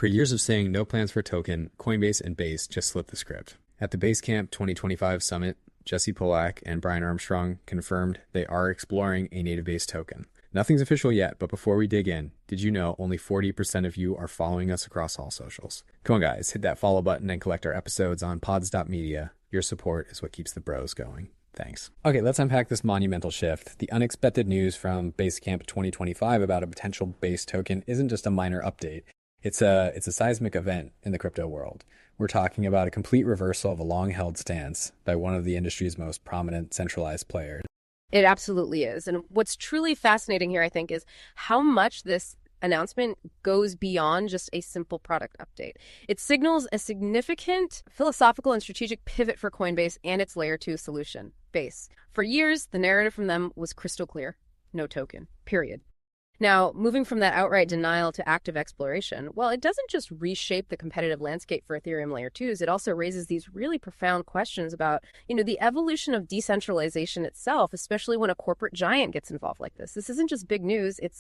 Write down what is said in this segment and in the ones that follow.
After years of saying no plans for token, Coinbase and Base just slipped the script. At the BaseCamp 2025 summit, Jesse Pollack and Brian Armstrong confirmed they are exploring a native Base token. Nothing's official yet, but before we dig in, did you know only 40% of you are following us across all socials? Come on, guys, hit that follow button and collect our episodes on pods.media. Your support is what keeps the bros going. Thanks. Okay, let's unpack this monumental shift. The unexpected news from BaseCamp 2025 about a potential Base token isn't just a minor update. It's a seismic event in the crypto world. We're talking about a complete reversal of a long-held stance by one of the industry's most prominent centralized players. It absolutely is. And what's truly fascinating here, I think, is how much this announcement goes beyond just a simple product update. It signals a significant philosophical and strategic pivot for Coinbase and its Layer 2 solution, Base. For years, the narrative from them was crystal clear. No token, period. Now, moving from that outright denial to active exploration, well, it doesn't just reshape the competitive landscape for Ethereum Layer-2s, it also raises these really profound questions about, the evolution of decentralization itself, especially when a corporate giant gets involved like this. This isn't just big news, it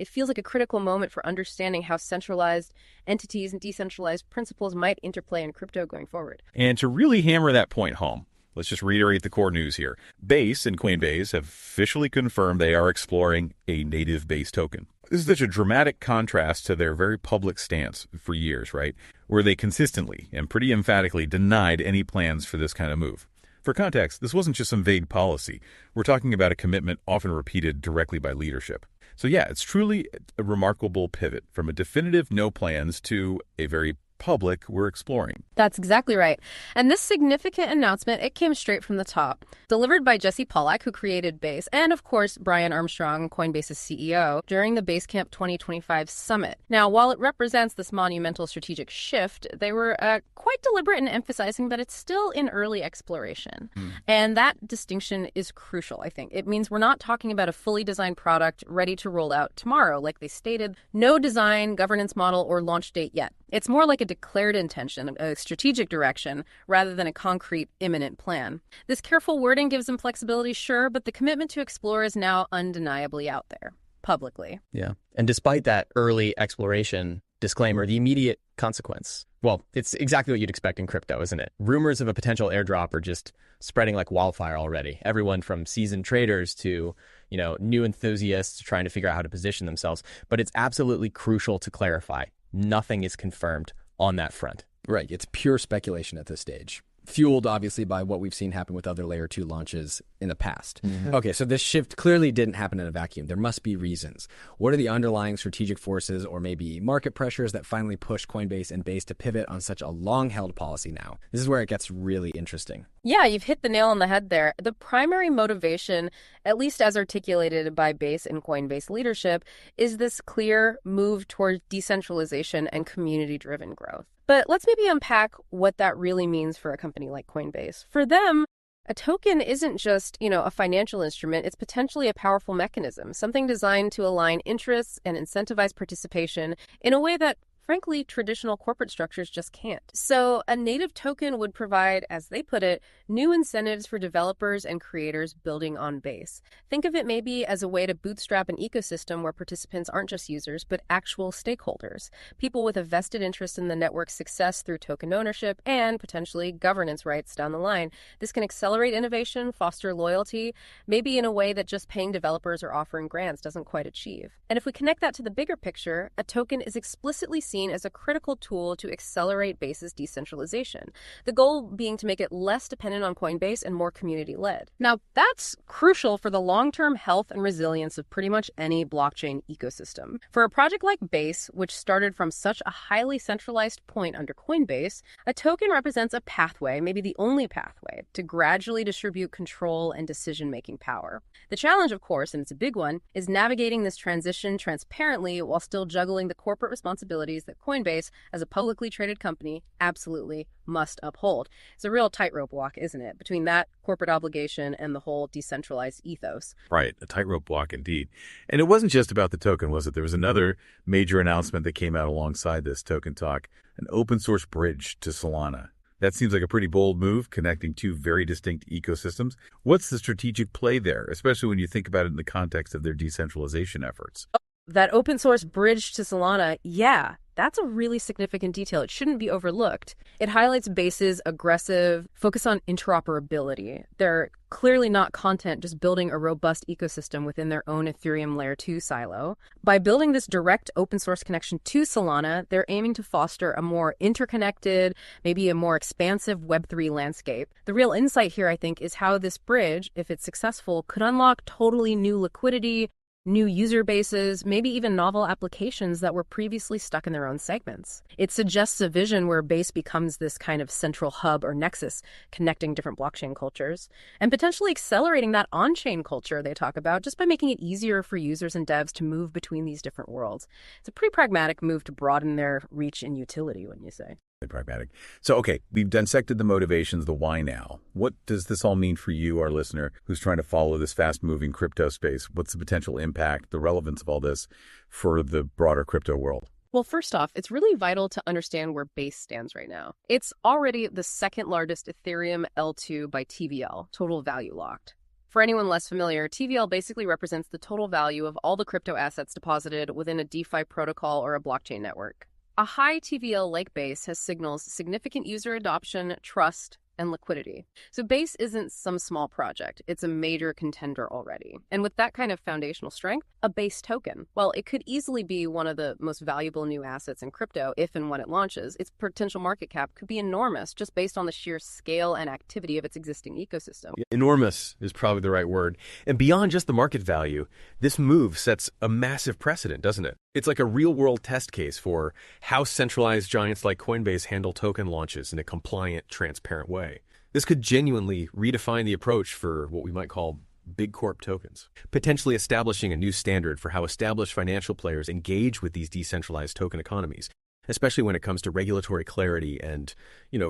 feels like a critical moment for understanding how centralized entities and decentralized principles might interplay in crypto going forward. And to really hammer that point home, let's just reiterate the core news here. Base and Coinbase have officially confirmed they are exploring a native Base token. This is such a dramatic contrast to their very public stance for years, right? Where they consistently and pretty emphatically denied any plans for this kind of move. For context, this wasn't just some vague policy. We're talking about a commitment often repeated directly by leadership. So yeah, it's truly a remarkable pivot from a definitive no plans to a very public we're exploring. That's exactly right. And this significant announcement, it came straight from the top, delivered by Jesse Pollack, who created Base, and of course, Brian Armstrong, Coinbase's CEO, during the BaseCamp 2025 summit. Now, while it represents this monumental strategic shift, they were quite deliberate in emphasizing that it's still in early exploration. And that distinction is crucial, I think. It means we're not talking about a fully designed product ready to roll out tomorrow, like they stated. No design, governance model, or launch date yet. It's more like a declared intention, a strategic direction, rather than a concrete, imminent plan. This careful wording gives them flexibility, sure, but the commitment to explore is now undeniably out there, publicly. Yeah. And despite that early exploration disclaimer, the immediate consequence, well, it's exactly what you'd expect in crypto, isn't it? Rumors of a potential airdrop are just spreading like wildfire already. Everyone from seasoned traders to, new enthusiasts trying to figure out how to position themselves. But it's absolutely crucial to clarify. Nothing is confirmed on that front. Right. It's pure speculation at this stage, fueled obviously by what we've seen happen with other Layer 2 launches in the past. Okay, so this shift clearly didn't happen in a vacuum. There must be reasons. What are the underlying strategic forces or maybe market pressures that finally pushed Coinbase and Base to pivot on such a long-held policy now? This is where it gets really interesting. Yeah, you've hit the nail on the head there. The primary motivation, at least as articulated by Base and Coinbase leadership, is this clear move towards decentralization and community-driven growth. But let's maybe unpack what that really means for a company like Coinbase. For them, a token isn't just, a financial instrument. It's potentially a powerful mechanism, something designed to align interests and incentivize participation in a way that, frankly, traditional corporate structures just can't. So a native token would provide, as they put it, new incentives for developers and creators building on Base. Think of it maybe as a way to bootstrap an ecosystem where participants aren't just users, but actual stakeholders, people with a vested interest in the network's success through token ownership and potentially governance rights down the line. This can accelerate innovation, foster loyalty, maybe in a way that just paying developers or offering grants doesn't quite achieve. And if we connect that to the bigger picture, a token is explicitly seen as a critical tool to accelerate Base's decentralization, the goal being to make it less dependent on Coinbase and more community-led. Now, that's crucial for the long-term health and resilience of pretty much any blockchain ecosystem. For a project like Base, which started from such a highly centralized point under Coinbase, a token represents a pathway, maybe the only pathway, to gradually distribute control and decision-making power. The challenge, of course, and it's a big one, is navigating this transition transparently while still juggling the corporate responsibilities that Coinbase, as a publicly traded company, absolutely must uphold. It's a real tightrope walk, isn't it, between that corporate obligation and the whole decentralized ethos. Right, a tightrope walk indeed. And it wasn't just about the token, was it? There was another major announcement that came out alongside this token talk, an open source bridge to Solana. That seems like a pretty bold move, connecting two very distinct ecosystems. What's the strategic play there, especially when you think about it in the context of their decentralization efforts? That open source bridge to Solana, yeah, That's a really significant detail. It shouldn't be overlooked. It highlights Base's aggressive focus on interoperability. They're clearly not content just building a robust ecosystem within their own Ethereum Layer-2 silo. By building this direct open source connection to Solana, they're aiming to foster a more interconnected, maybe a more expansive Web3 landscape. The real insight here, I think, is how this bridge, if it's successful, could unlock totally new liquidity, new user bases, maybe even novel applications that were previously stuck in their own segments. It suggests a vision where Base becomes this kind of central hub or nexus connecting different blockchain cultures and potentially accelerating that on-chain culture they talk about just by making it easier for users and devs to move between these different worlds. It's a pretty pragmatic move to broaden their reach and utility, wouldn't you say? Pragmatic. So, okay, we've dissected the motivations, the why now. What does this all mean for you, our listener, who's trying to follow this fast-moving crypto space? What's the potential impact, the relevance of all this for the broader crypto world? Well, first off, it's really vital to understand where Base stands right now. It's already the second largest Ethereum L2 by TVL, total value locked. For anyone less familiar, TVL basically represents the total value of all the crypto assets deposited within a DeFi protocol or a blockchain network. A high TVL like Base has signals significant user adoption, trust, and liquidity. So Base isn't some small project. It's a major contender already. And with that kind of foundational strength, a Base token, well, it could easily be one of the most valuable new assets in crypto if and when it launches. Its potential market cap could be enormous just based on the sheer scale and activity of its existing ecosystem. Enormous is probably the right word. And beyond just the market value, this move sets a massive precedent, doesn't it? It's like a real-world test case for how centralized giants like Coinbase handle token launches in a compliant, transparent way. This could genuinely redefine the approach for what we might call big corp tokens, potentially establishing a new standard for how established financial players engage with these decentralized token economies, especially when it comes to regulatory clarity and,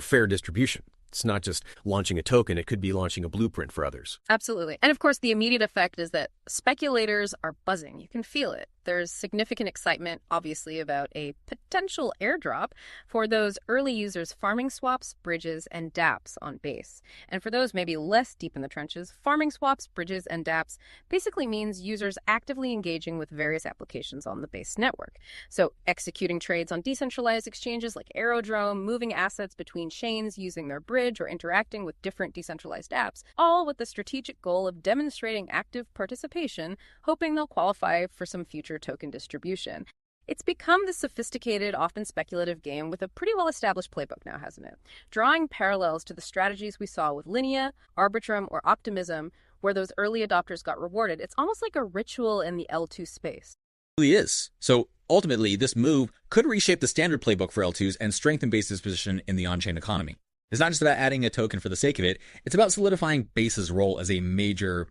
fair distribution. It's not just launching a token, it could be launching a blueprint for others. Absolutely. And of course, the immediate effect is that speculators are buzzing. You can feel it. There's significant excitement, obviously, about a potential airdrop for those early users farming swaps, bridges, and dApps on Base. And for those maybe less deep in the trenches, farming swaps, bridges, and dApps basically means users actively engaging with various applications on the Base network. So executing trades on decentralized exchanges like Aerodrome, moving assets between chains using their bridge, or interacting with different decentralized apps, all with the strategic goal of demonstrating active participation, hoping they'll qualify for some future token distribution. It's become this sophisticated, often speculative game with a pretty well-established playbook now, hasn't it? Drawing parallels to the strategies we saw with Linea, Arbitrum, or Optimism, where those early adopters got rewarded. It's almost like a ritual in the L2 space. It really is. So ultimately, this move could reshape the standard playbook for L2s and strengthen Base's position in the on-chain economy. It's not just about adding a token for the sake of it. It's about solidifying Base's role as a major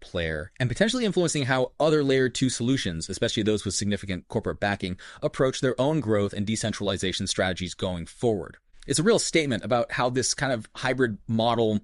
player and potentially influencing how other Layer 2 solutions, especially those with significant corporate backing, approach their own growth and decentralization strategies going forward. It's a real statement about how this kind of hybrid model,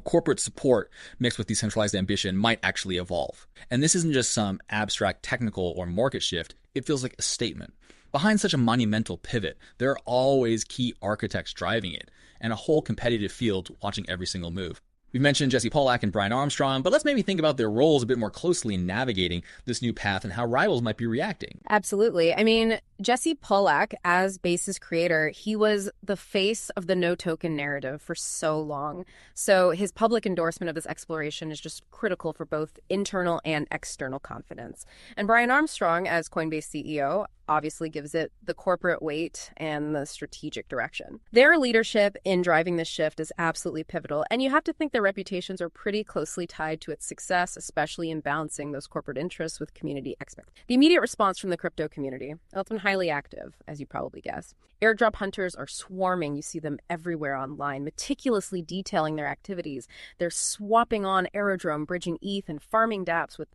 corporate support mixed with decentralized ambition might actually evolve. And this isn't just some abstract technical or market shift. It feels like a statement. Behind such a monumental pivot, there are always key architects driving it, and a whole competitive field watching every single move. We've mentioned Jesse Pollack and Brian Armstrong, but let's maybe think about their roles a bit more closely in navigating this new path and how rivals might be reacting. Absolutely. I mean, Jesse Pollack, as Base's creator, he was the face of the no-token narrative for so long. So his public endorsement of this exploration is just critical for both internal and external confidence. And Brian Armstrong, as Coinbase CEO, obviously gives it the corporate weight and the strategic direction. Their leadership in driving this shift is absolutely pivotal, and you have to think their reputations are pretty closely tied to its success, especially in balancing those corporate interests with community expectations. The immediate response from the crypto community, it's been highly active, as you probably guess. Airdrop hunters are swarming. You see them everywhere online, meticulously detailing their activities. They're swapping on Aerodrome, bridging ETH, and farming dApps with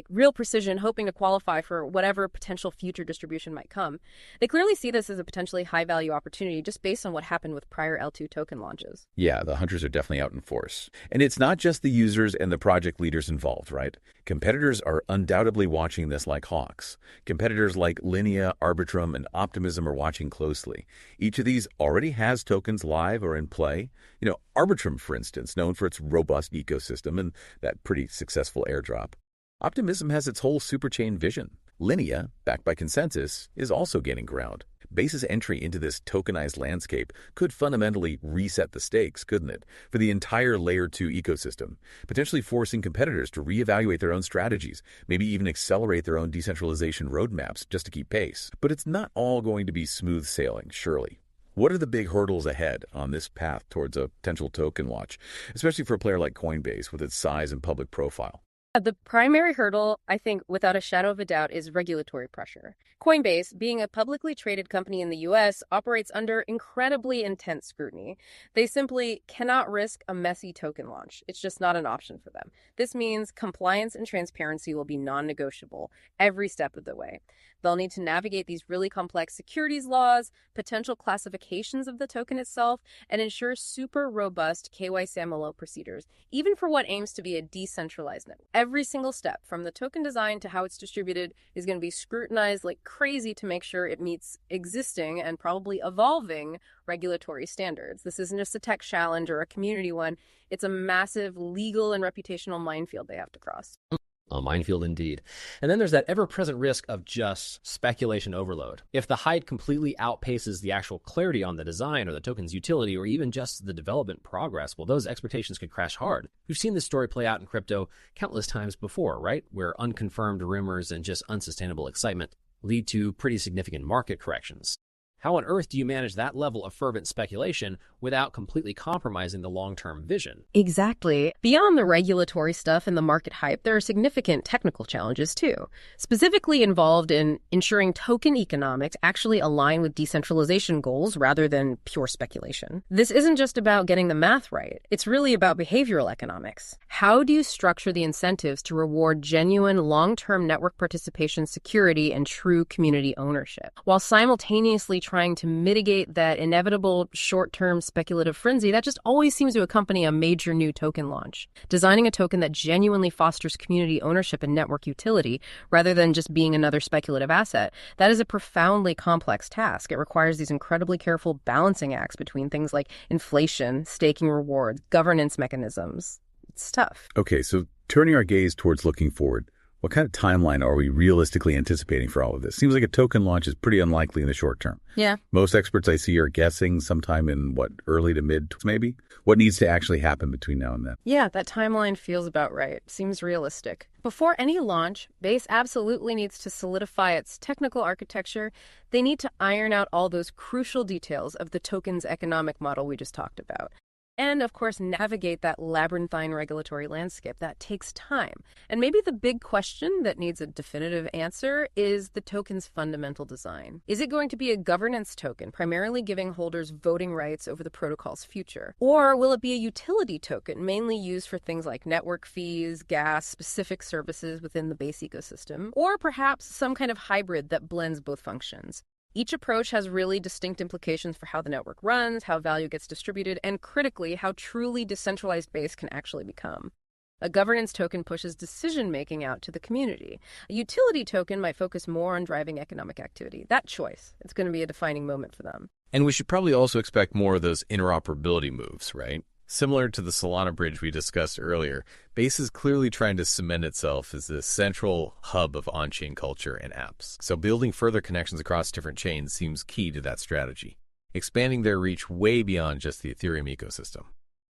real precision, hoping to qualify for whatever potential future distribution might come. They clearly see this as a potentially high-value opportunity just based on what happened with prior L2 token launches. Yeah, the hunters are definitely out in force. And it's not just the users and the project leaders involved, right? Competitors are undoubtedly watching this like hawks. Competitors like Linea, Arbitrum, and Optimism are watching closely. Each of these already has tokens live or in play. Arbitrum, for instance, known for its robust ecosystem and that pretty successful airdrop. Optimism has its whole superchain vision. Linea, backed by Consensus, is also gaining ground. Base's entry into this tokenized landscape could fundamentally reset the stakes, couldn't it, for the entire Layer 2 ecosystem, potentially forcing competitors to reevaluate their own strategies, maybe even accelerate their own decentralization roadmaps just to keep pace. But it's not all going to be smooth sailing, surely. What are the big hurdles ahead on this path towards a potential token launch, especially for a player like Coinbase with its size and public profile? The primary hurdle, I think, without a shadow of a doubt, is regulatory pressure. Coinbase, being a publicly traded company in the US, operates under incredibly intense scrutiny. They simply cannot risk a messy token launch. It's just not an option for them. This means compliance and transparency will be non-negotiable every step of the way. They'll need to navigate these really complex securities laws, potential classifications of the token itself, and ensure super robust KYC/MLO procedures, even for what aims to be a decentralized network. Every single step, from the token design to how it's distributed, is going to be scrutinized like crazy to make sure it meets existing and probably evolving regulatory standards. This isn't just a tech challenge or a community one. It's a massive legal and reputational minefield they have to cross. A minefield indeed. And then there's that ever-present risk of just speculation overload. If the hype completely outpaces the actual clarity on the design or the token's utility or even just the development progress, well, those expectations could crash hard. We've seen this story play out in crypto countless times before, right? Where unconfirmed rumors and just unsustainable excitement lead to pretty significant market corrections. How on earth do you manage that level of fervent speculation without completely compromising the long-term vision? Exactly. Beyond the regulatory stuff and the market hype, there are significant technical challenges too, specifically involved in ensuring token economics actually align with decentralization goals rather than pure speculation. This isn't just about getting the math right. It's really about behavioral economics. How do you structure the incentives to reward genuine long-term network participation, security, and true community ownership, while simultaneously trying to mitigate that inevitable short-term speculative frenzy that just always seems to accompany a major new token launch? Designing a token that genuinely fosters community ownership and network utility rather than just being another speculative asset, that is a profoundly complex task. It requires these incredibly careful balancing acts between things like inflation, staking rewards, governance mechanisms. It's tough. Okay, so turning our gaze towards looking forward, what kind of timeline are we realistically anticipating for all of this? Seems like a token launch is pretty unlikely in the short term. Yeah. Most experts I see are guessing sometime in, early to mid, maybe? What needs to actually happen between now and then? Yeah, that timeline feels about right. Seems realistic. Before any launch, Base absolutely needs to solidify its technical architecture. They need to iron out all those crucial details of the token's economic model we just talked about. And, of course, navigate that labyrinthine regulatory landscape. That takes time. And maybe the big question that needs a definitive answer is the token's fundamental design. Is it going to be a governance token, primarily giving holders voting rights over the protocol's future? Or will it be a utility token, mainly used for things like network fees, gas, specific services within the Base ecosystem? Or perhaps some kind of hybrid that blends both functions? Each approach has really distinct implications for how the network runs, how value gets distributed, and critically, how truly decentralized Base can actually become. A governance token pushes decision-making out to the community. A utility token might focus more on driving economic activity. That choice, it's going to be a defining moment for them. And we should probably also expect more of those interoperability moves, right? Similar to the Solana bridge we discussed earlier, Base is clearly trying to cement itself as the central hub of on-chain culture and apps. So building further connections across different chains seems key to that strategy, expanding their reach way beyond just the Ethereum ecosystem.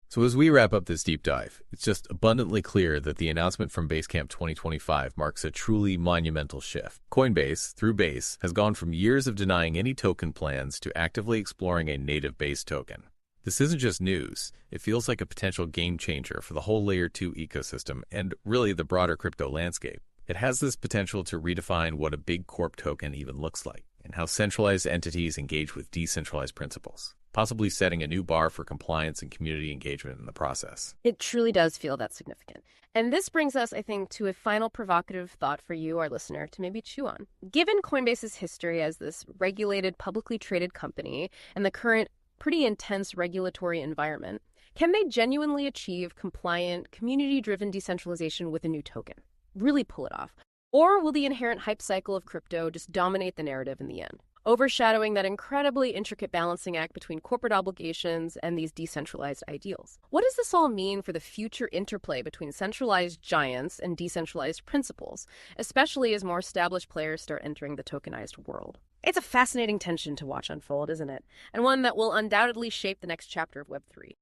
So as we wrap up this deep dive, it's just abundantly clear that the announcement from BaseCamp 2025 marks a truly monumental shift. Coinbase, through Base, has gone from years of denying any token plans to actively exploring a native Base token. This isn't just news. It feels like a potential game changer for the whole Layer 2 ecosystem and really the broader crypto landscape. It has this potential to redefine what a big corp token even looks like and how centralized entities engage with decentralized principles, possibly setting a new bar for compliance and community engagement in the process. It truly does feel that significant. And this brings us, I think, to a final provocative thought for you, our listener, to maybe chew on. Given Coinbase's history as this regulated, publicly traded company and the current pretty intense regulatory environment, can they genuinely achieve compliant, community-driven decentralization with a new token? Really pull it off? Or will the inherent hype cycle of crypto just dominate the narrative in the end? overshadowing that incredibly intricate balancing act between corporate obligations and these decentralized ideals. What does this all mean for the future interplay between centralized giants and decentralized principles, especially as more established players start entering the tokenized world? It's a fascinating tension to watch unfold, isn't it? And one that will undoubtedly shape the next chapter of Web3.